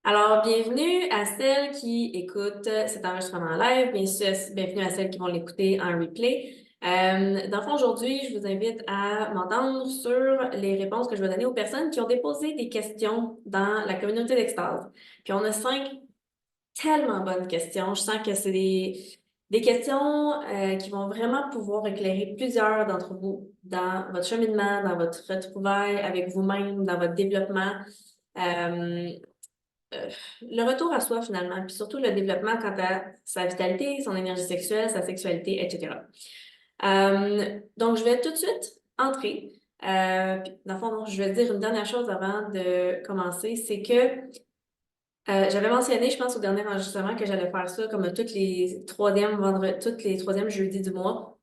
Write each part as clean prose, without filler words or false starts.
Alors, bienvenue à celles qui écoutent cet enregistrement live, bien sûr, bienvenue à celles qui vont l'écouter en replay. Dans le fond, aujourd'hui, je vous invite à m'entendre sur les réponses que je vais donner aux personnes qui ont déposé des questions dans la communauté d'Extase. Puis on a 5 tellement bonnes questions. Je sens que c'est des questions qui vont vraiment pouvoir éclairer plusieurs d'entre vous dans votre cheminement, dans votre retrouvaille avec vous-même, dans votre développement. Euh, le retour à soi finalement, puis surtout le développement quant à sa vitalité, son énergie sexuelle, sa sexualité, etc. Donc, je vais tout de suite entrer. Puis, dans le fond, je vais dire une dernière chose avant de commencer, c'est que j'avais mentionné, je pense, au dernier enregistrement que j'allais faire ça comme tous les troisièmes jeudis du mois.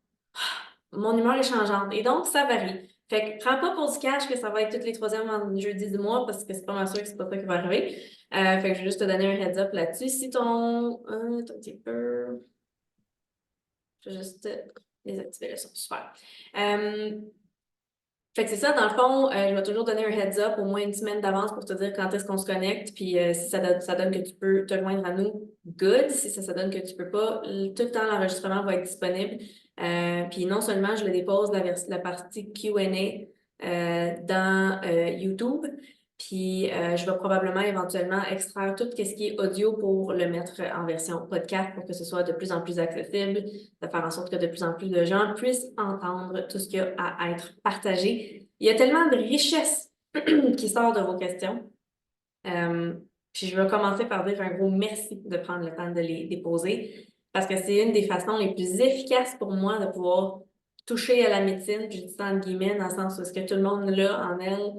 Mon humeur est changeante et donc ça varie. Fait que prends pas pour du cash que ça va être tous les troisièmes jeudis du mois parce que c'est pas mal sûr que c'est pas ça qui va arriver. Fait que je vais juste te donner un heads up là-dessus. Si ton. Attends un petit peu. Je vais juste désactiver le son. Super. Euh, Fait que c'est ça, dans le fond, je vais toujours donner un heads up, au moins une semaine d'avance pour te dire quand est-ce qu'on se connecte. Puis si ça donne que tu peux te joindre à nous, good. Si ça donne que tu peux pas, tout le temps l'enregistrement va être disponible. Puis non seulement je le dépose la partie Q&A dans YouTube, puis je vais probablement éventuellement extraire tout ce qui est audio pour le mettre en version podcast pour que ce soit de plus en plus accessible, de faire en sorte que de plus en plus de gens puissent entendre tout ce qu'il y a à être partagé. Il y a tellement de richesse qui sort de vos questions. Euh, Puis je vais commencer par dire un gros merci de prendre le temps de les déposer parce que c'est une des façons les plus efficaces pour moi de pouvoir toucher à la médecine, puis je dis ça entre guillemets, dans le sens où est-ce que tout le monde l'a en elle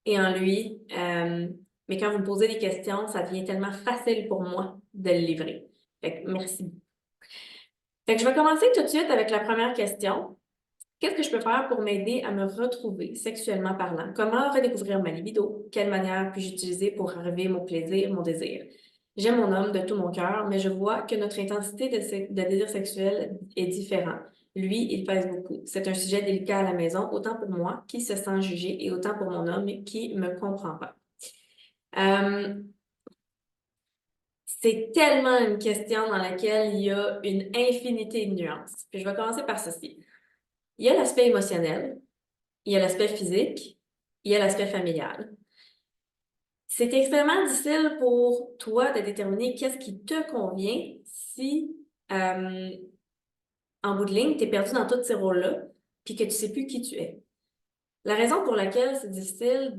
et en lui. Mais quand vous me posez des questions, ça devient tellement facile pour moi de le livrer. Fait que merci. Fait que je vais commencer tout de suite avec la première question. Qu'est-ce que je peux faire pour m'aider à me retrouver sexuellement parlant? Comment redécouvrir ma libido? Quelle manière puis-je utiliser pour arriver mon plaisir, mon désir? J'aime mon homme de tout mon cœur, mais je vois que notre intensité de désir sexuel est différente. Lui, il pèse beaucoup. C'est un sujet délicat à la maison, autant pour moi qui se sent jugé et autant pour mon homme qui me comprend pas. Euh, c'est tellement une question dans laquelle il y a une infinité de nuances. Puis je vais commencer par ceci. Il y a l'aspect émotionnel, il y a l'aspect physique, il y a l'aspect familial. C'est extrêmement difficile pour toi de déterminer qu'est-ce qui te convient si, euh, en bout de ligne, tu es perdu dans tous ces rôles-là, puis que tu sais plus qui tu es. La raison pour laquelle c'est difficile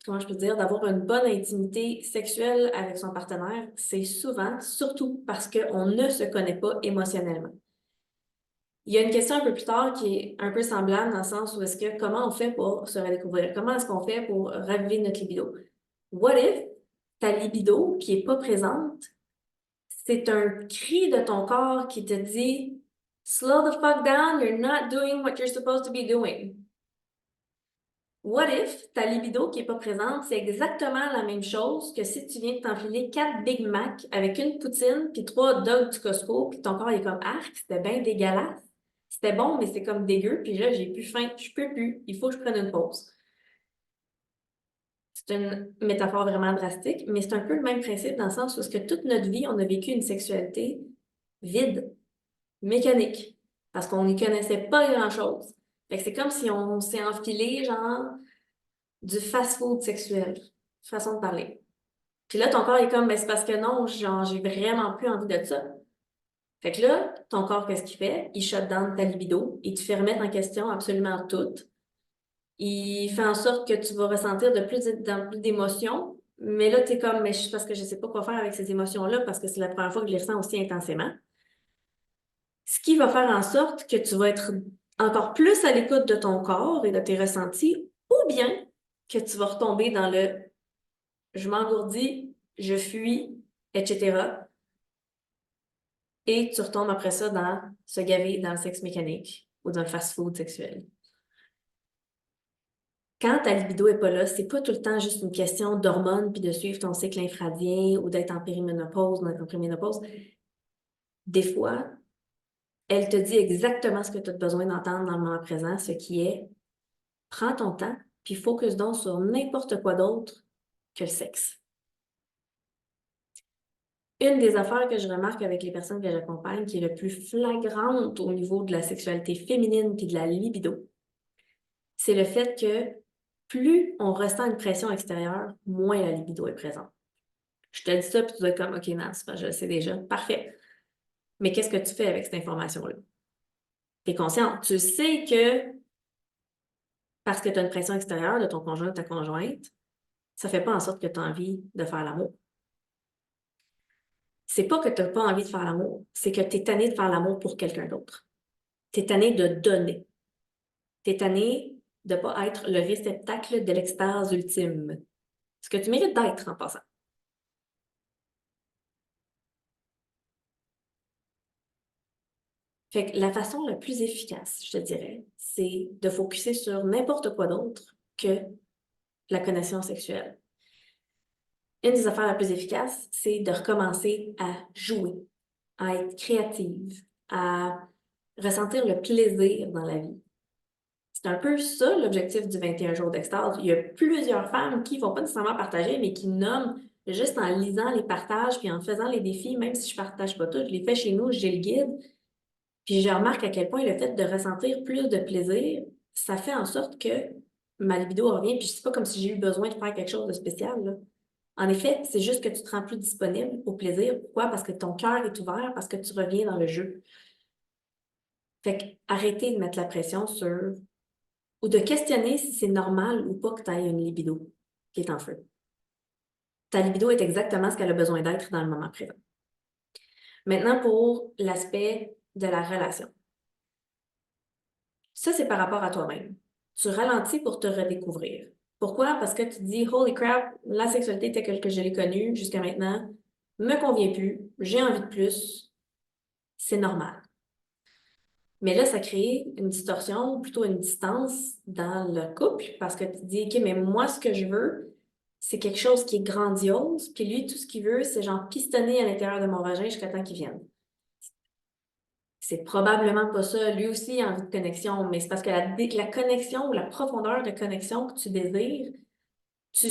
comment je peux dire, d'avoir une bonne intimité sexuelle avec son partenaire, c'est souvent, surtout parce qu'on ne se connaît pas émotionnellement. Il y a une question un peu plus tard qui est un peu semblable dans le sens où est-ce que comment on fait pour se redécouvrir? Comment est-ce qu'on fait pour raviver notre libido? What if ta libido qui est pas présente, c'est un cri de ton corps qui te dit Slow the fuck down, you're not doing what you're supposed to be doing. What if ta libido qui est pas présente, c'est exactement la même chose que si tu viens de t'enfiler 4 Big Mac avec une poutine puis 3 hot dogs du Costco puis ton corps est comme arc, c'était bien dégueulasse. C'était bon, mais c'est comme dégueu, puis là, j'ai plus faim, je peux plus, il faut que je prenne une pause. C'est une métaphore vraiment drastique, mais c'est un peu le même principe dans le sens où est-ce que toute notre vie, on a vécu une sexualité vide, mécanique, parce qu'on n'y connaissait pas grand-chose. Fait que c'est comme si on s'est enfilé, genre, du fast-food sexuel, façon de parler. Puis là, ton corps est comme, ben, c'est parce que non, genre, j'ai vraiment plus envie de ça. Fait que là, ton corps, qu'est-ce qu'il fait? Il shut down ta libido, il te fait remettre en question absolument tout. Il fait en sorte que tu vas ressentir plus d'émotions, mais là, tu es comme, mais parce que je sais pas quoi faire avec ces émotions-là, parce que c'est la première fois que je les ressens aussi intensément. Ce qui va faire en sorte que tu vas être encore plus à l'écoute de ton corps et de tes ressentis, ou bien que tu vas retomber dans le je m'engourdis, je fuis, etc. Et tu retombes après ça dans se gaver dans le sexe mécanique ou dans le fast-food sexuel. Quand ta libido est pas là, c'est pas tout le temps juste une question d'hormones puis de suivre ton cycle infradien ou d'être en périménopause ou d'être en préménopause. Des fois, elle te dit exactement ce que tu as besoin d'entendre dans le moment présent, ce qui est prends ton temps puis focus donc sur n'importe quoi d'autre que le sexe. Une des affaires que je remarque avec les personnes que j'accompagne qui est le plus flagrante au niveau de la sexualité féminine puis de la libido, c'est le fait que plus on ressent une pression extérieure, moins la libido est présente. Je te dis ça, puis tu dois être comme, OK, non, c'est pas, je le sais déjà. Parfait. Mais qu'est-ce que tu fais avec cette information-là? Tu es consciente. Tu sais que parce que tu as une pression extérieure de ton conjoint ou de ta conjointe, ça fait pas en sorte que tu as envie de faire l'amour. C'est pas que tu n'as pas envie de faire l'amour, c'est que tu es tanné de faire l'amour pour quelqu'un d'autre. Tu es tanné de donner. Tu es tanné de ne pas être le réceptacle de l'extase ultime. Ce que tu mérites d'être en passant. Fait que la façon la plus efficace, je te dirais, c'est de focuser sur n'importe quoi d'autre que la connexion sexuelle. Une des affaires la plus efficaces, c'est de recommencer à jouer, à être créative, à ressentir le plaisir dans la vie. C'est un peu ça l'objectif du 21 jours d'extase. Il y a plusieurs femmes qui ne vont pas nécessairement partager, mais qui nomment juste en lisant les partages puis en faisant les défis, même si je ne partage pas tout, je les fais chez nous, j'ai le guide. Puis je remarque à quel point le fait de ressentir plus de plaisir, ça fait en sorte que ma libido revient. Puis c'est pas comme si j'ai eu besoin de faire quelque chose de spécial, là. En effet, c'est juste que tu te rends plus disponible au plaisir. Pourquoi? Parce que ton cœur est ouvert, parce que tu reviens dans le jeu. Fait que arrêtez de mettre la pression sur ou de questionner si c'est normal ou pas que tu aies une libido qui est en feu. Ta libido est exactement ce qu'elle a besoin d'être dans le moment présent. Maintenant, pour l'aspect de la relation. Ça, c'est par rapport à toi-même. Tu ralentis pour te redécouvrir. Pourquoi? Parce que tu te dis, holy crap, la sexualité telle que je l'ai connue jusqu'à maintenant me convient plus, j'ai envie de plus, c'est normal. Mais là, ça crée une distorsion, ou plutôt une distance dans le couple parce que tu te dis, OK, mais moi, ce que je veux, c'est quelque chose qui est grandiose, puis lui, tout ce qu'il veut, c'est genre pistonner à l'intérieur de mon vagin jusqu'à temps qu'il vienne. C'est probablement pas ça. Lui aussi, il a envie de connexion, mais c'est parce que la connexion ou la profondeur de connexion que tu désires, tu,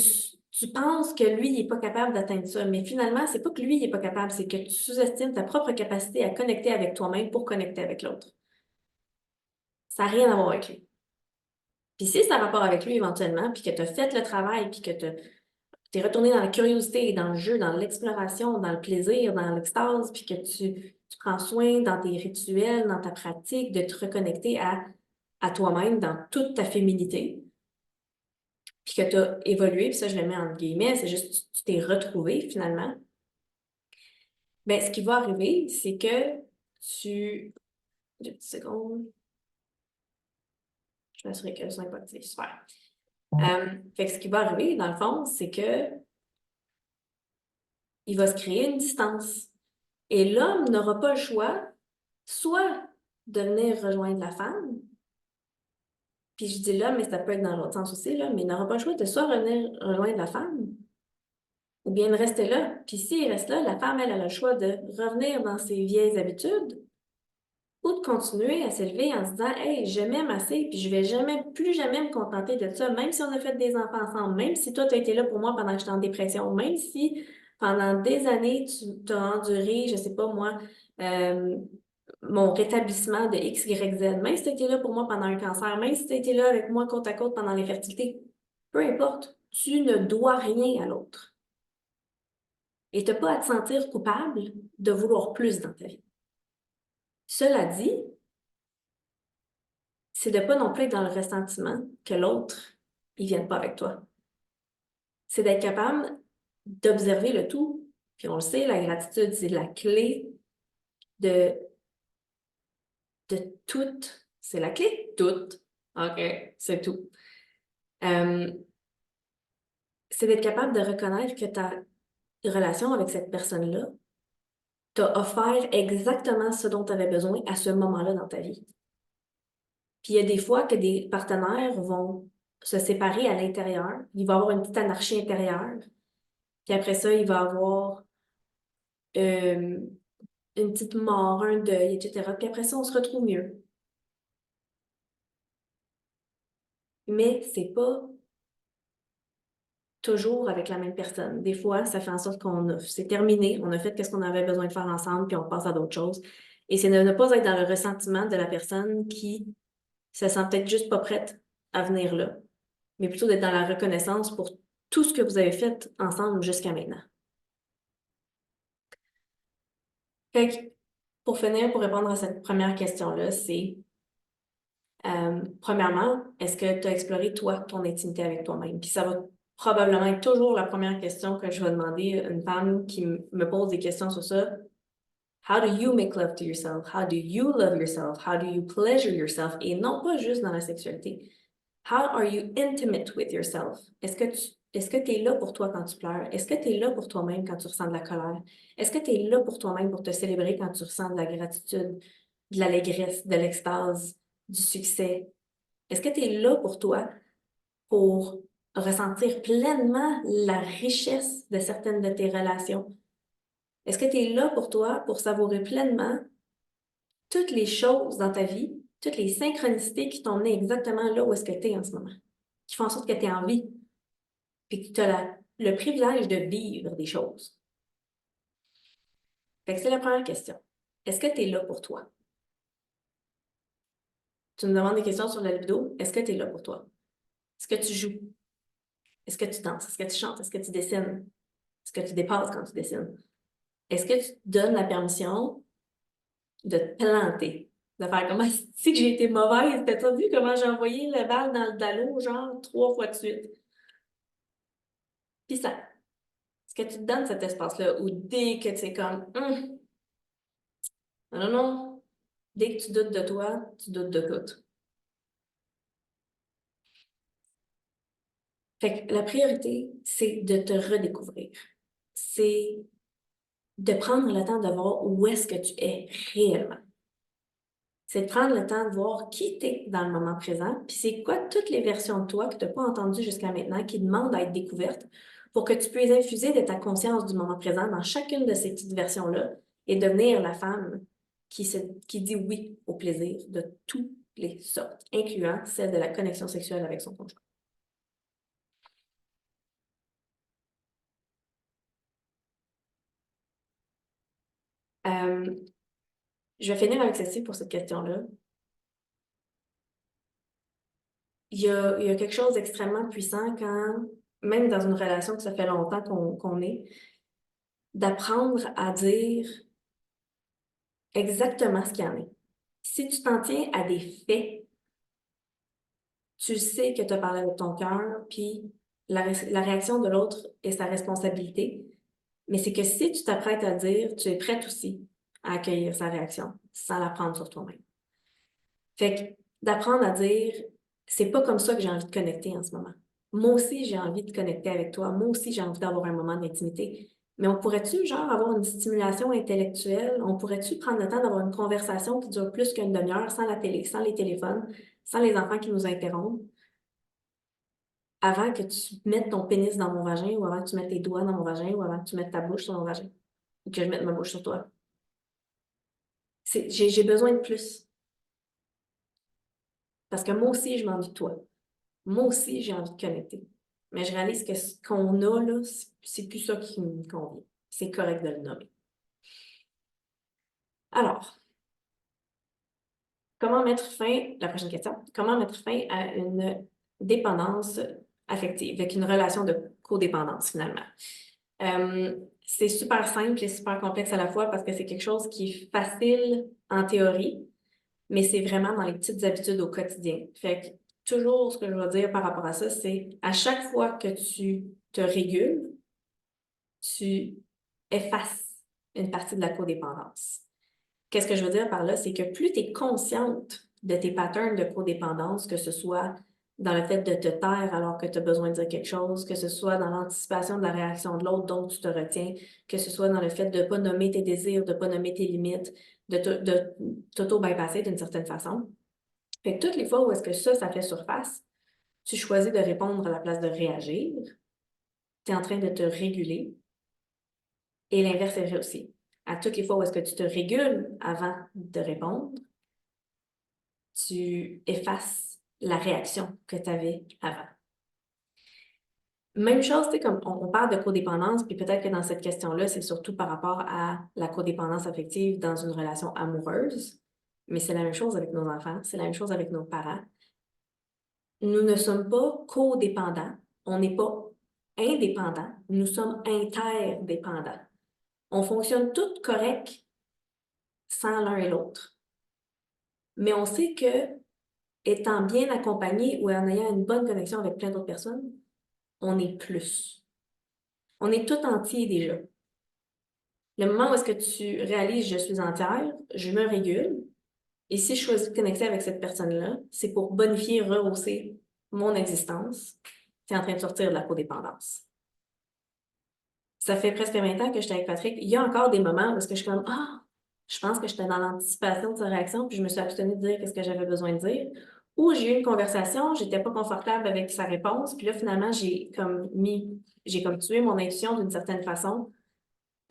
tu penses que lui, il n'est pas capable d'atteindre ça. Mais finalement, c'est pas que lui, il n'est pas capable, c'est que tu sous-estimes ta propre capacité à connecter avec toi-même pour connecter avec l'autre. Ça n'a rien à voir avec lui. Puis si ça a rapport avec lui éventuellement, puis que tu as fait le travail, puis que tu es retourné dans la curiosité, dans le jeu, dans l'exploration, dans le plaisir, dans l'extase, puis que tu prends soin dans tes rituels, dans ta pratique, de te reconnecter à toi-même dans toute ta féminité, puis que tu as évolué, puis ça je le mets entre guillemets, c'est juste tu t'es retrouvé finalement, bien ce qui va arriver, c'est que tu... Deux petites secondes. Je m'assurer que le son n'est pas actif. Super. Fait que ce qui va arriver, dans le fond, c'est que il va se créer une distance. Et l'homme n'aura pas le choix, soit de venir rejoindre la femme, puis je dis l'homme, mais ça peut être dans l'autre sens aussi, là, mais il n'aura pas le choix de soit revenir rejoindre la femme, ou bien de rester là. Puis s'il reste là, la femme, elle a le choix de revenir dans ses vieilles habitudes, ou de continuer à s'élever en se disant, hey, je m'aime assez, puis je vais jamais, plus jamais me contenter de ça, même si on a fait des enfants ensemble, même si toi, tu as été là pour moi pendant que j'étais en dépression, même si pendant des années, tu t'as enduré, je sais pas moi, euh, mon rétablissement de X, Y, Z, même si tu as été là pour moi pendant un cancer, même si tu as été là avec moi côte à côte pendant l'infertilité, peu importe, tu ne dois rien à l'autre. Et tu n'as pas à te sentir coupable de vouloir plus dans ta vie. Cela dit, c'est de pas non plus être dans le ressentiment que l'autre, il vienne pas avec toi. C'est d'être capable d'observer le tout. Puis on le sait, la gratitude, c'est la clé de, de tout. C'est la clé de tout. OK, c'est tout. Euh, c'est d'être capable de reconnaître que ta relation avec cette personne-là t'a offert exactement ce dont tu avais besoin à ce moment-là dans ta vie. Puis il y a des fois que des partenaires vont se séparer à l'intérieur. Il va y avoir une petite anarchie intérieure. Puis après ça, il va y avoir euh, une petite mort, un deuil, etc. Puis après ça, on se retrouve mieux. Mais c'est pas toujours avec la même personne. Des fois, ça fait en sorte c'est terminé, on a fait ce qu'on avait besoin de faire ensemble, puis on passe à d'autres choses. Et c'est de ne pas être dans le ressentiment de la personne qui se sent peut-être juste pas prête à venir là, mais plutôt d'être dans la reconnaissance pour tout ce que vous avez fait ensemble jusqu'à maintenant. Fait que, pour finir, pour répondre à cette première question-là, c'est premièrement, est-ce que tu as exploré, toi, ton intimité avec toi-même? Puis ça va probablement être toujours la première question que je vais demander à une femme qui me pose des questions sur ça. How do you make love to yourself? How do you love yourself? How do you pleasure yourself? Et non pas juste dans la sexualité. How are you intimate with yourself? Est-ce que tu es là pour toi quand tu pleures? Est-ce que tu es là pour toi-même quand tu ressens de la colère? Est-ce que tu es là pour toi-même pour te célébrer quand tu ressens de la gratitude, de l'allégresse, de l'extase, du succès? Est-ce que tu es là pour toi pour ressentir pleinement la richesse de certaines de tes relations? Est-ce que tu es là pour toi pour savourer pleinement toutes les choses dans ta vie, toutes les synchronicités qui t'ont mené exactement là où est-ce que tu es en ce moment, qui font en sorte que tu es en vie, puis que tu as le privilège de vivre des choses? Fait que c'est la première question. Est-ce que tu es là pour toi? Tu me demandes des questions sur la libido. Est-ce que tu es là pour toi? Est-ce que tu joues? Est-ce que tu danses? Est-ce que tu chantes? Est-ce que tu dessines? Est-ce que tu dépasses quand tu dessines? Est-ce que tu te donnes la permission de te planter? De faire comme si que j'ai été mauvaise. T'as vu comment j'ai envoyé le balle dans le dallo, genre 3 fois de suite? Puis ça, est-ce que tu te donnes cet espace-là ou dès que tu es comme, non, non, non, dès que tu doutes de toi, tu doutes de tout. Fait que la priorité, c'est de te redécouvrir. C'est de prendre le temps de voir où est-ce que tu es réellement. C'est de prendre le temps de voir qui t'es dans le moment présent, puis c'est quoi toutes les versions de toi que tu n'as pas entendues jusqu'à maintenant qui demandent à être découvertes pour que tu puisses infuser de ta conscience du moment présent dans chacune de ces petites versions-là et devenir la femme qui dit oui au plaisir de toutes les sortes, incluant celle de la connexion sexuelle avec son conjoint. Euh, je vais finir avec ceci pour cette question-là. Il y a quelque chose d'extrêmement puissant quand, même dans une relation que ça fait longtemps qu'on est, d'apprendre à dire exactement ce qu'il y en est. Si tu t'en tiens à des faits, tu sais que tu as parlé avec ton cœur, puis la réaction de l'autre est sa responsabilité. Mais c'est que si tu t'apprêtes à dire, tu es prête aussi à accueillir sa réaction sans la prendre sur toi-même. Fait que d'apprendre à dire, c'est pas comme ça que j'ai envie de connecter en ce moment. Moi aussi, j'ai envie de connecter avec toi. Moi aussi, j'ai envie d'avoir un moment d'intimité. Mais on pourrait-tu, genre, avoir une stimulation intellectuelle? On pourrait-tu prendre le temps d'avoir une conversation qui dure plus qu'une demi-heure sans la télé, sans les téléphones, sans les enfants qui nous interrompent, avant que tu mettes ton pénis dans mon vagin ou avant que tu mettes tes doigts dans mon vagin ou avant que tu mettes ta bouche sur mon vagin ou que je mette ma bouche sur toi? J'ai besoin de plus. Parce que moi aussi, je m'envie de toi. Moi aussi, j'ai envie de connecter. Mais je réalise que ce qu'on a, là, c'est plus ça qui me convient. C'est correct de le nommer. Alors, la prochaine question, comment mettre fin à une dépendance affective, avec une relation de codépendance, finalement? C'est super simple et super complexe à la fois parce que c'est quelque chose qui est facile en théorie, mais c'est vraiment dans les petites habitudes au quotidien. Fait que toujours ce que je veux dire par rapport à ça, c'est à chaque fois que tu te régules, tu effaces une partie de la codépendance. Qu'est-ce que je veux dire par là? C'est que plus tu es consciente de tes patterns de codépendance, que ce soit dans le fait de te taire alors que tu as besoin de dire quelque chose, que ce soit dans l'anticipation de la réaction de l'autre dont tu te retiens, que ce soit dans le fait de ne pas nommer tes désirs, de ne pas nommer tes limites, de t'auto-bypasser d'une certaine façon. Fait que toutes les fois où est-ce que ça fait surface, tu choisis de répondre à la place de réagir, tu es en train de te réguler, et l'inverse est vrai aussi. À toutes les fois où est-ce que tu te régules avant de répondre, tu effaces la réaction que tu avais avant. Même chose, tu sais, comme on parle de codépendance, puis peut-être que dans cette question-là, c'est surtout par rapport à la codépendance affective dans une relation amoureuse, mais c'est la même chose avec nos enfants, c'est la même chose avec nos parents. Nous ne sommes pas codépendants, on n'est pas indépendants, nous sommes interdépendants. On fonctionne tous correct sans l'un et l'autre. Mais on sait que, étant bien accompagné ou en ayant une bonne connexion avec plein d'autres personnes, on est plus. On est tout entier déjà. Le moment où est-ce que tu réalises je suis entière, je me régule, et si je choisis de connecter avec cette personne-là, c'est pour bonifier, rehausser mon existence. C'est en train de sortir de la codépendance. Ça fait presque 20 ans que j'étais avec Patrick. Il y a encore des moments où est-ce que je suis comme ah, je pense que j'étais dans l'anticipation de sa réaction, puis je me suis abstenue de dire ce que j'avais besoin de dire. Ou j'ai eu une conversation, j'étais pas confortable avec sa réponse, puis là, finalement, j'ai comme tué mon intuition d'une certaine façon.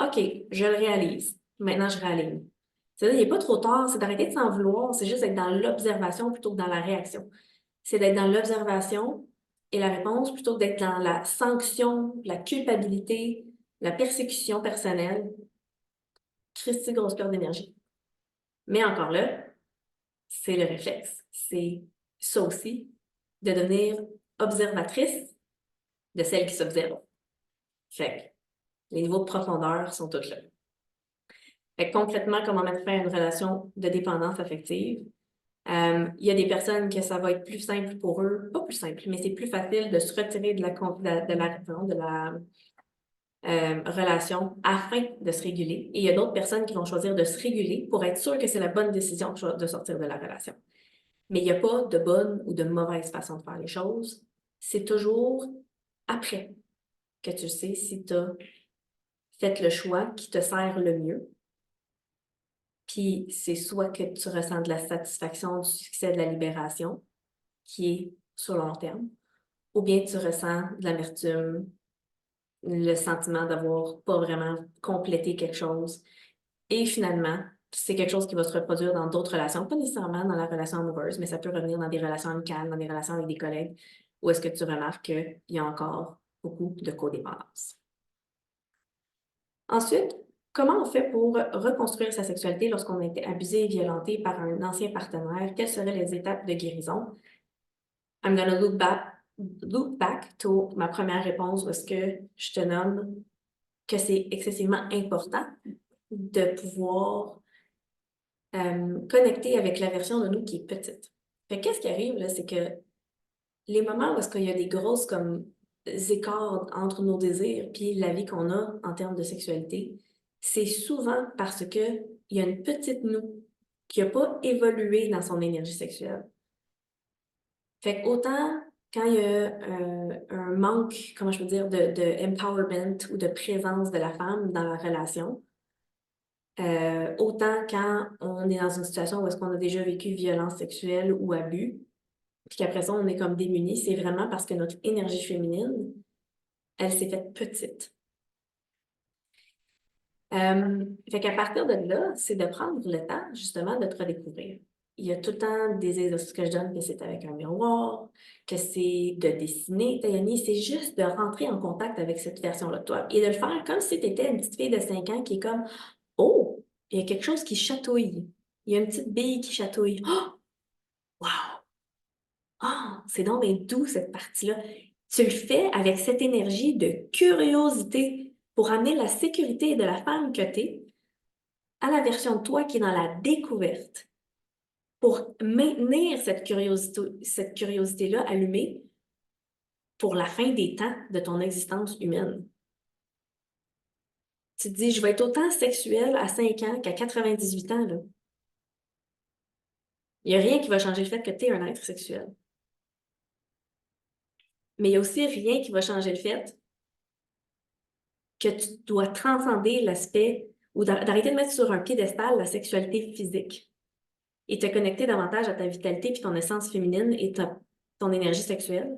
OK, je le réalise. Maintenant, je réaligne. C'est-à-dire, il n'est pas trop tard, c'est d'arrêter de s'en vouloir, c'est juste d'être dans l'observation plutôt que dans la réaction. C'est d'être dans l'observation et la réponse plutôt que d'être dans la sanction, la culpabilité, la persécution personnelle. Christy, grosse perte d'énergie. Mais encore là, c'est le réflexe. C'est ça aussi, de devenir observatrice de celle qui s'observe. Fait que les niveaux de profondeur sont tous là. Fait que concrètement, comment mettre fin à une relation de dépendance affective? Il y a des personnes que ça va être plus simple pour eux, pas plus simple, mais c'est plus facile de se retirer de la relation afin de se réguler. Et il y a d'autres personnes qui vont choisir de se réguler pour être sûr que c'est la bonne décision de sortir de la relation. Mais il n'y a pas de bonne ou de mauvaise façon de faire les choses. C'est toujours après que tu sais si tu as fait le choix qui te sert le mieux. Puis c'est soit que tu ressens de la satisfaction, du succès, de la libération, qui est sur le long terme, ou bien tu ressens de l'amertume, le sentiment d'avoir pas vraiment complété quelque chose. Et finalement, c'est quelque chose qui va se reproduire dans d'autres relations, pas nécessairement dans la relation amoureuse, mais ça peut revenir dans des relations amicales, dans des relations avec des collègues, où est-ce que tu remarques qu'il y a encore beaucoup de codépendance. Ensuite, comment on fait pour reconstruire sa sexualité lorsqu'on a été abusé et violenté par un ancien partenaire? Quelles seraient les étapes de guérison? I'm gonna look back to ma première réponse où est-ce que je te nomme que c'est excessivement important de pouvoir connecter avec la version de nous qui est petite. Fait qu'est-ce qui arrive, là, c'est que les moments où est-ce qu'il y a des grosses comme écarts entre nos désirs puis la vie qu'on a en termes de sexualité, c'est souvent parce que il y a une petite nous qui n'a pas évolué dans son énergie sexuelle. Fait qu'autant quand il y a un manque, comment je peux dire, de empowerment ou de présence de la femme dans la relation, autant quand on est dans une situation où est-ce qu'on a déjà vécu violence sexuelle ou abus, puis qu'après ça, on est comme démunis, c'est vraiment parce que notre énergie féminine, elle s'est faite petite. Fait qu'à partir de là, c'est de prendre le temps, justement, de te redécouvrir. Il y a tout le temps des exercices que je donne, que c'est avec un miroir, que c'est de dessiner, Tayani, c'est juste de rentrer en contact avec cette version-là de toi et de le faire comme si tu étais une petite fille de 5 ans qui est comme oh, il y a quelque chose qui chatouille. Il y a une petite bille qui chatouille. Oh, wow! Oh, c'est donc bien doux cette partie-là. Tu le fais avec cette énergie de curiosité pour amener la sécurité de la femme que tu es à la version de toi qui est dans la découverte. Pour maintenir cette curiosité-là allumée pour la fin des temps de ton existence humaine. Tu te dis, je vais être autant sexuelle à 5 ans qu'à 98 ans, là. Il n'y a rien qui va changer le fait que tu es un être sexuel. Mais il n'y a aussi rien qui va changer le fait que tu dois transcender l'aspect ou d'arrêter de mettre sur un piédestal la sexualité physique et te connecter davantage à ta vitalité puis ton essence féminine et ton énergie sexuelle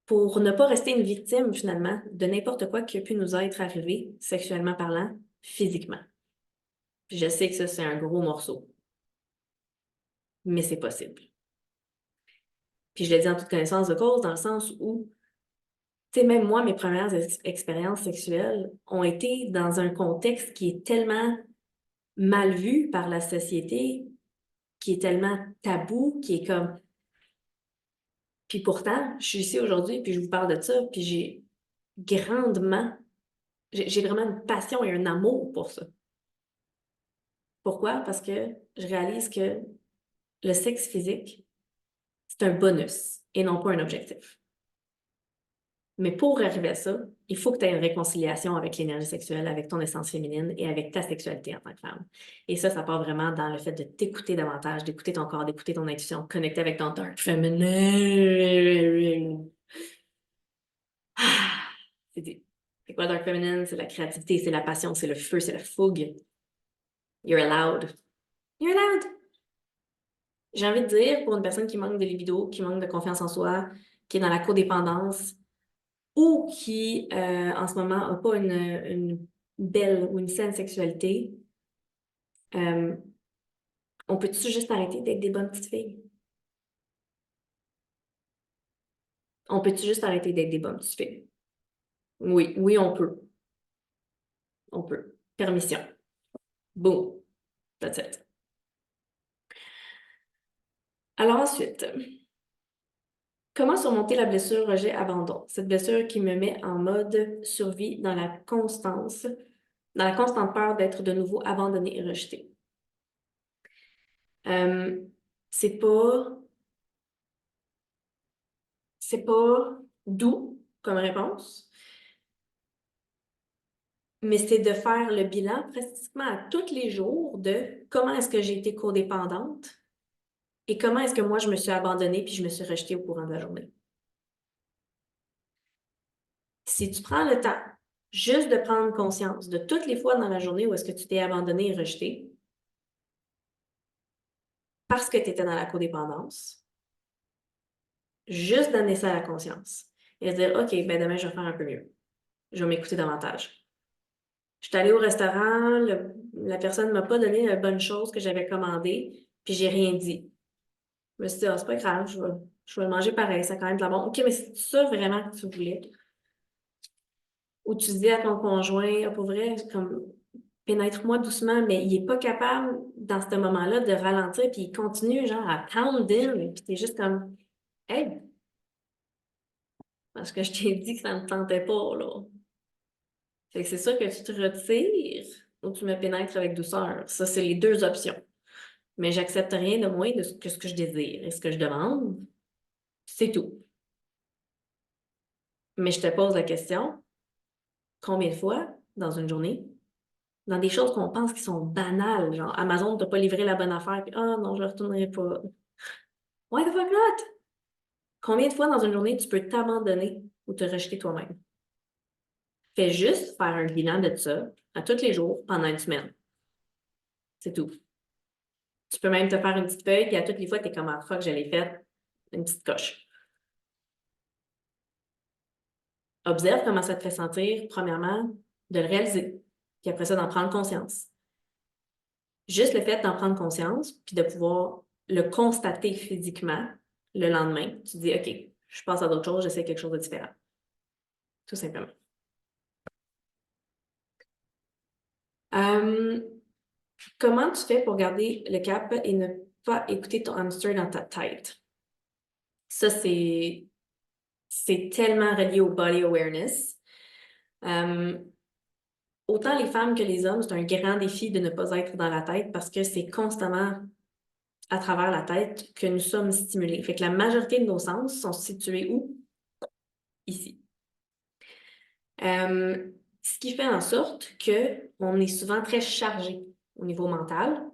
pour ne pas rester une victime finalement de n'importe quoi qui a pu nous être arrivé, sexuellement parlant, physiquement. Puis je sais que ça, c'est un gros morceau, mais c'est possible. Puis je le dis en toute connaissance de cause, dans le sens où Tu sais, même moi, mes premières expériences sexuelles ont été dans un contexte qui est tellement mal vu par la société, qui est tellement tabou, qui est comme... Puis pourtant, je suis ici aujourd'hui, puis je vous parle de ça, puis grandement... J'ai vraiment une passion et un amour pour ça. Pourquoi? Parce que je réalise que le sexe physique, c'est un bonus et non pas un objectif. Mais pour arriver à ça, il faut que tu aies une réconciliation avec l'énergie sexuelle, avec ton essence féminine et avec ta sexualité en tant que femme. Et ça part vraiment dans le fait de t'écouter davantage, d'écouter ton corps, d'écouter ton intuition, connecter avec ton dark feminine. Ah! C'est quoi dark feminine? C'est la créativité, c'est la passion, c'est le feu, c'est la fougue. You're allowed. You're allowed. J'ai envie de dire, pour une personne qui manque de libido, qui manque de confiance en soi, qui est dans la codépendance, ou qui, en ce moment, n'a pas une belle ou une saine sexualité, euh, on peut-tu juste arrêter d'être des bonnes petites filles? On peut-tu juste arrêter d'être des bonnes petites filles? Oui, oui, on peut. On peut. Permission. Boom. That's it. Alors ensuite, comment surmonter la blessure rejet-abandon? Cette blessure qui me met en mode survie dans la constance, dans la constante peur d'être de nouveau abandonnée et rejetée. Euh, c'est pas, c'est pas doux comme réponse, mais c'est de faire le bilan pratiquement à tous les jours de comment est-ce que j'ai été codépendante et comment est-ce que moi je me suis abandonnée puis je me suis rejetée au courant de la journée. Si tu prends le temps juste de prendre conscience de toutes les fois dans la journée où est-ce que tu t'es abandonnée et rejetée parce que tu étais dans la codépendance, juste donner ça à la conscience et dire, OK, ben demain, je vais faire un peu mieux. Je vais m'écouter davantage. Je suis allée au restaurant, la personne ne m'a pas donné la bonne chose que j'avais commandée, puis j'ai rien dit. Je me suis dit, ah, c'est pas grave, je vais le manger pareil, ça a quand même de la bon. OK, mais c'est ça vraiment que tu voulais? Ou tu dis à ton conjoint, ah, pour vrai, comme, pénètre-moi doucement, mais il est pas capable, dans ce moment-là, de ralentir, puis il continue, genre, à pound in, puis t'es juste comme, hey, parce que je t'ai dit que ça ne me tentait pas, là. Fait que c'est ça que tu te retires ou tu me pénètres avec douceur. Ça, c'est les deux options. Mais j'accepte rien de moins que ce que je désire et ce que je demande. C'est tout. Mais je te pose la question, combien de fois dans une journée, dans des choses qu'on pense qui sont banales, genre Amazon ne t'a pas livré la bonne affaire, puis ah non, je ne retournerai pas. Why the fuck not? Combien de fois dans une journée tu peux t'abandonner ou te rejeter toi-même? Fais juste faire un bilan de ça à tous les jours pendant une semaine. C'est tout. Tu peux même te faire une petite feuille, puis à toutes les fois, tu es comme ah fuck, je l'ai faite, une petite coche. Observe comment ça te fait sentir, premièrement, de le réaliser, puis après ça, d'en prendre conscience. Juste le fait d'en prendre conscience, puis de pouvoir le constater physiquement le lendemain, tu dis, OK, je passe à d'autres choses, j'essaie quelque chose de différent. Tout simplement. Euh, comment tu fais pour garder le cap et ne pas écouter ton hamster dans ta tête? Ça, c'est tellement relié au body awareness. Autant les femmes que les hommes, c'est un grand défi de ne pas être dans la tête parce que c'est constamment à travers la tête que nous sommes stimulés. Fait que la majorité de nos sens sont situés où? Ici. Ce qui fait en sorte qu'on est souvent très chargé au niveau mental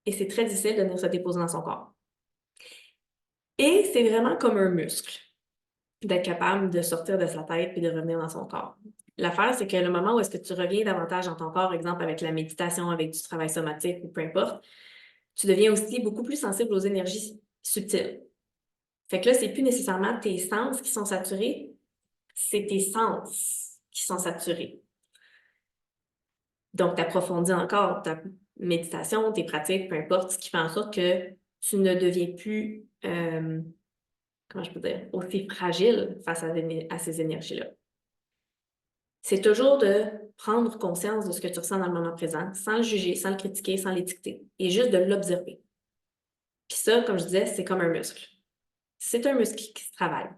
et c'est très difficile de venir se déposer dans son corps. Et c'est vraiment comme un muscle d'être capable de sortir de sa tête et de revenir dans son corps. L'affaire, c'est que le moment où est-ce que tu reviens davantage dans ton corps, exemple avec la méditation, avec du travail somatique ou peu importe, tu deviens aussi beaucoup plus sensible aux énergies subtiles. Fait que là, c'est plus nécessairement tes sens qui sont saturés, c'est tes sens qui sont saturés. Donc, tu approfondis encore ta méditation, tes pratiques, peu importe, ce qui fait en sorte que tu ne deviens plus comment je peux dire, aussi fragile face à ces énergies-là. C'est toujours de prendre conscience de ce que tu ressens dans le moment présent, sans le juger, sans le critiquer, sans l'étiqueter, et juste de l'observer. Puis ça, comme je disais, c'est comme un muscle. C'est un muscle qui se travaille.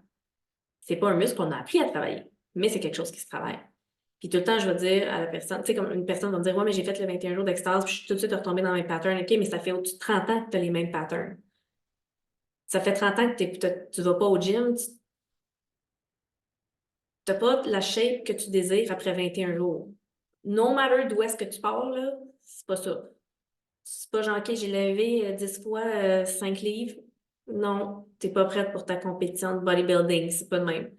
C'est pas un muscle qu'on a appris à travailler, mais c'est quelque chose qui se travaille. Puis tout le temps, je vais dire à la personne, tu sais, comme une personne va me dire, ouais, mais j'ai fait le 21 jours d'extase, puis je suis tout de suite retombée dans mes patterns. OK, mais ça fait au-dessus de 30 ans que tu as les mêmes patterns. Ça fait 30 ans que tu vas pas au gym, tu n'as pas la shape que tu désires après 21 jours. No matter d'où est-ce que tu pars, là, c'est pas ça. C'est pas genre, OK, j'ai levé 10 fois 5 livres. Non, t'es pas prête pour ta compétition de bodybuilding, c'est pas de même.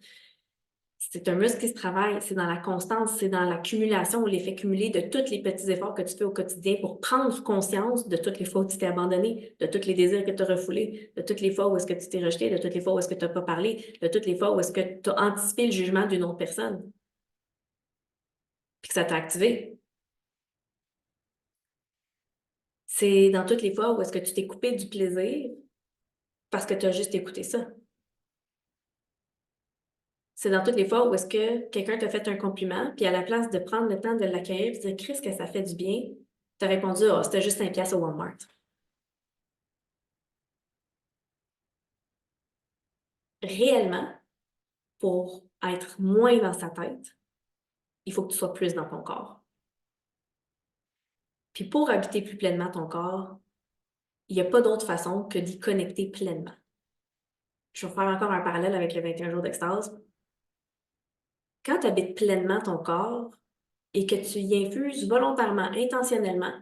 C'est un muscle qui se travaille, c'est dans la constance, c'est dans l'accumulation ou l'effet cumulé de tous les petits efforts que tu fais au quotidien pour prendre conscience de toutes les fois où tu t'es abandonné, de tous les désirs que tu as refoulés, de toutes les fois où est-ce que tu t'es rejeté, de toutes les fois où est-ce que tu n'as pas parlé, de toutes les fois où est-ce que tu as anticipé le jugement d'une autre personne, puis que ça t'a activé. C'est dans toutes les fois où est-ce que tu t'es coupé du plaisir parce que tu as juste écouté ça. C'est dans toutes les fois où est-ce que quelqu'un t'a fait un compliment, puis à la place de prendre le temps de l'accueillir et de dire Chris, que ça fait du bien, t'as répondu Ah, c'était juste 5 piastres au Walmart. Réellement, pour être moins dans sa tête, il faut que tu sois plus dans ton corps. Puis pour habiter plus pleinement ton corps, il n'y a pas d'autre façon que d'y connecter pleinement. Je vais faire encore un parallèle avec le 21 jours d'extase. Quand tu habites pleinement ton corps et que tu y infuses volontairement, intentionnellement,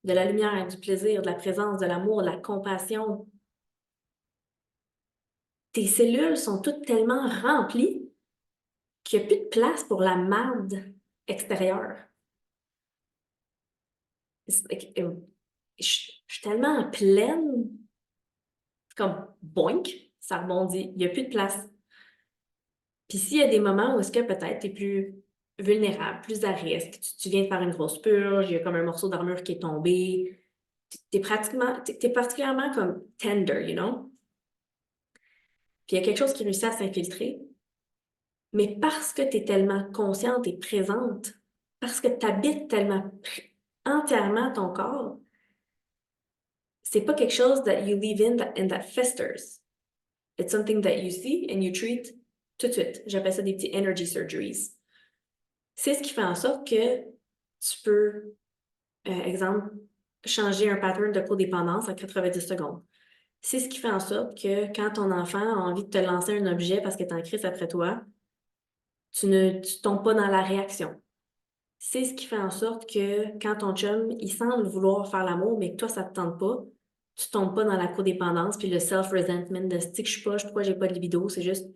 de la lumière, du plaisir, de la présence, de l'amour, de la compassion, tes cellules sont toutes tellement remplies qu'il n'y a plus de place pour la marde extérieure. Je suis tellement pleine, comme boink, ça rebondit, il n'y a plus de place. Puis s'il y a des moments où est-ce que peut-être tu es plus vulnérable, plus à risque, tu viens de faire une grosse purge, il y a comme un morceau d'armure qui est tombé, t'es particulièrement comme tender, you know? Puis il y a quelque chose qui réussit à s'infiltrer, mais parce que tu es tellement consciente et présente, parce que tu habites tellement entièrement ton corps, c'est pas quelque chose that you leave in that festers. It's something that you see and you treat tout de suite. J'appelle ça des petits energy surgeries. C'est ce qui fait en sorte que tu peux, exemple, changer un pattern de codépendance en 90 secondes. C'est ce qui fait en sorte que quand ton enfant a envie de te lancer un objet parce que tu es en crise après toi, tu ne tombes pas dans la réaction. C'est ce qui fait en sorte que quand ton chum, il semble vouloir faire l'amour, mais que toi, ça te tente pas, tu tombes pas dans la codépendance puis le self-resentment de stick, je suis pas, pourquoi j'ai pas de libido, c'est juste,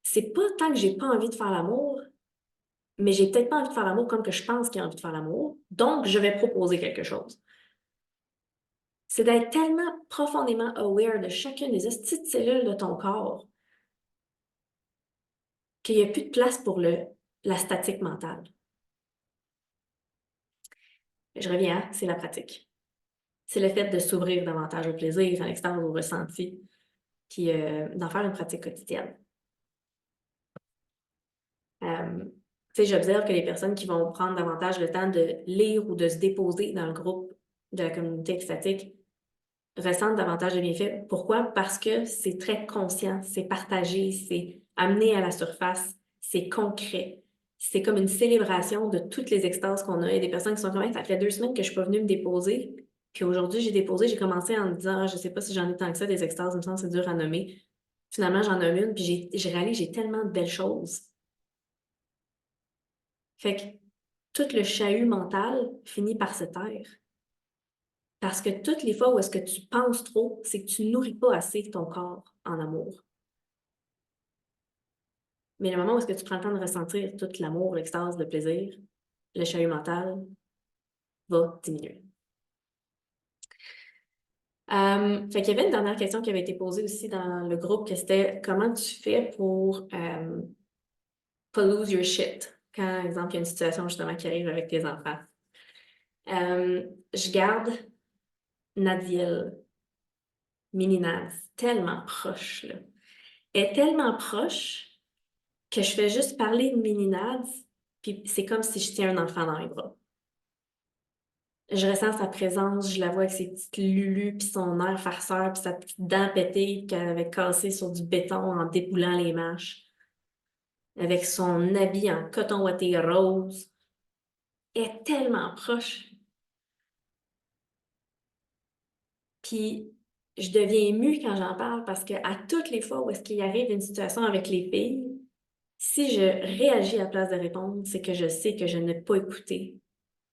c'est pas tant que j'ai pas envie de faire l'amour, mais j'ai peut-être pas envie de faire l'amour comme que je pense qu'il a envie de faire l'amour, donc je vais proposer quelque chose. C'est d'être tellement profondément aware de chacune des petites cellules de ton corps qu'il n'y a plus de place pour la statique mentale. Je reviens, c'est la pratique. C'est le fait de s'ouvrir davantage au plaisir, à l'extérieur, au ressenti, puis d'en faire une pratique quotidienne. J'observe que les personnes qui vont prendre davantage le temps de lire ou de se déposer dans le groupe de la communauté extatique ressentent davantage de bienfaits. Pourquoi? Parce que c'est très conscient, c'est partagé, c'est amené à la surface, c'est concret. C'est comme une célébration de toutes les extases qu'on a. Il y a des personnes qui sont comme, ça fait 2 semaines que je ne suis pas venue me déposer. Puis aujourd'hui, j'ai déposé, j'ai commencé en me disant, je ne sais pas si j'en ai tant que ça, des extases, il me semble que c'est dur à nommer. Finalement, j'en ai une, puis j'ai réalisé que j'ai tellement de belles choses. Fait que tout le chahut mental finit par se taire. Parce que toutes les fois où est-ce que tu penses trop, c'est que tu nourris pas assez ton corps en amour. Mais le moment où est-ce que tu prends le temps de ressentir tout l'amour, l'extase, le plaisir, le chahut mental va diminuer. Fait qu'il y avait une dernière question qui avait été posée aussi dans le groupe, que c'était comment tu fais pour pas lose your shit quand, par exemple, il y a une situation justement qui arrive avec tes enfants. Je garde Nadiel, mini Nad, tellement proche, là. est tellement proche que je fais juste parler de mini-nads, puis c'est comme si je tiens un enfant dans les bras. Je ressens sa présence, je la vois avec ses petites lulus, puis son air farceur, puis sa petite dent pétée qu'elle avait cassée sur du béton en déboulant les marches, avec son habit en coton ouaté rose. Elle est tellement proche. Puis je deviens émue quand j'en parle parce qu'à toutes les fois où est-ce qu'il arrive une situation avec les filles, si je réagis à la place de répondre, c'est que je sais que je n'ai pas écouté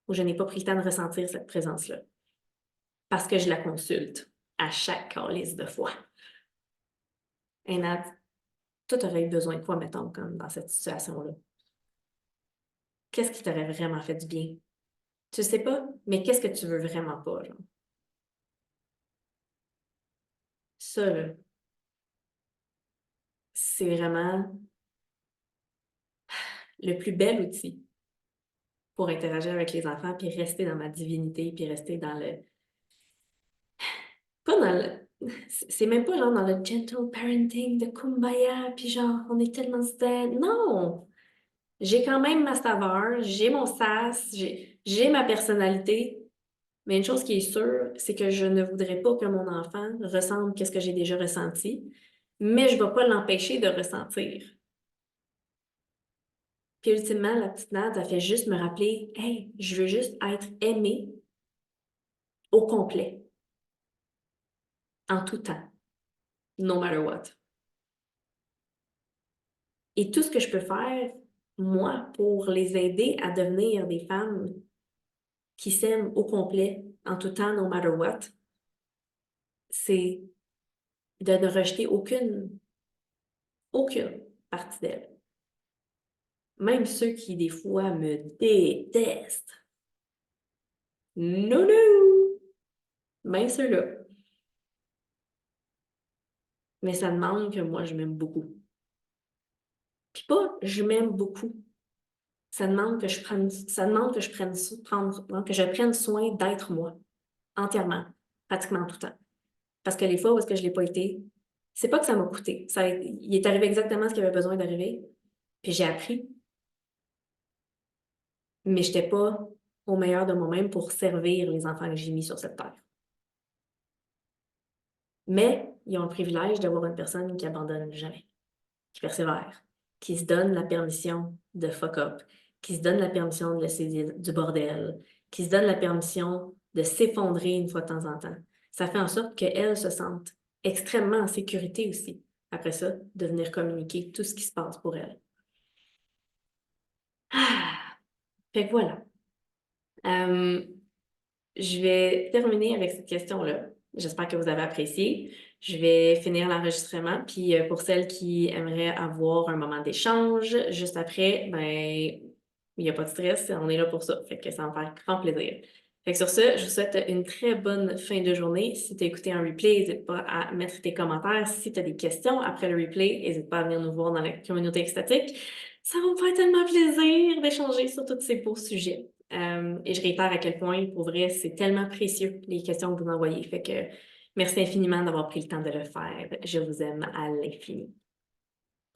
ou je n'ai pas pris le temps de ressentir cette présence-là. Parce que je la consulte à chaque calice de fois. Et Nat, toi, t'aurais eu besoin de quoi, mettons, comme dans cette situation-là? Qu'est-ce qui t'aurait vraiment fait du bien? Tu sais pas, mais qu'est-ce que tu veux vraiment pas, genre? Ça, là, c'est vraiment le plus bel outil pour interagir avec les enfants, puis rester dans ma divinité, puis rester dans le... Pas dans le... C'est même pas genre dans le gentle parenting de Kumbaya, puis genre, on est tellement zen. Non! J'ai quand même ma saveur, j'ai mon sass, j'ai ma personnalité, mais une chose qui est sûre, c'est que je ne voudrais pas que mon enfant ressente qu'est-ce que j'ai déjà ressenti, mais je ne vais pas l'empêcher de ressentir. Puis ultimement, la petite Nad, elle fait juste me rappeler, hey, je veux juste être aimée au complet, en tout temps, no matter what. Et tout ce que je peux faire, moi, pour les aider à devenir des femmes qui s'aiment au complet, en tout temps, no matter what, c'est de ne rejeter aucune partie d'elle. Même ceux qui, des fois, me détestent. Non, non! Même ceux-là. Mais ça demande que moi, je m'aime beaucoup. Puis pas, je m'aime beaucoup. Ça demande que je prenne, ça demande que je prenne, que je prenne soin d'être moi, entièrement, pratiquement tout le temps. Parce que les fois où est-ce que je l'ai pas été, c'est pas que ça m'a coûté. Il est arrivé exactement ce qui avait besoin d'arriver, puis j'ai appris. Mais je n'étais pas au meilleur de moi-même pour servir les enfants que j'ai mis sur cette terre. Mais ils ont le privilège d'avoir une personne qui abandonne jamais, qui persévère, qui se donne la permission de fuck up, qui se donne la permission de laisser du bordel, qui se donne la permission de s'effondrer une fois de temps en temps. Ça fait en sorte qu'elle se sente extrêmement en sécurité aussi. Après ça, de venir communiquer tout ce qui se passe pour elle. Ah! Fait que voilà. Euh, Je vais terminer avec cette question-là. J'espère que vous avez apprécié. Je vais finir l'enregistrement. Puis pour celles qui aimeraient avoir un moment d'échange, juste après, ben, il n'y a pas de stress, on est là pour ça. Fait que ça va me faire grand plaisir. Fait que sur ce, je vous souhaite une très bonne fin de journée. Si tu as écouté un replay, n'hésite pas à mettre tes commentaires. Si tu as des questions après le replay, n'hésite pas à venir nous voir dans la communauté extatique. Ça va me faire tellement plaisir d'échanger sur tous ces beaux sujets. Et je réitère à quel point, pour vrai, c'est tellement précieux, les questions que vous m'envoyez. Fait que merci infiniment d'avoir pris le temps de le faire. Je vous aime à l'infini.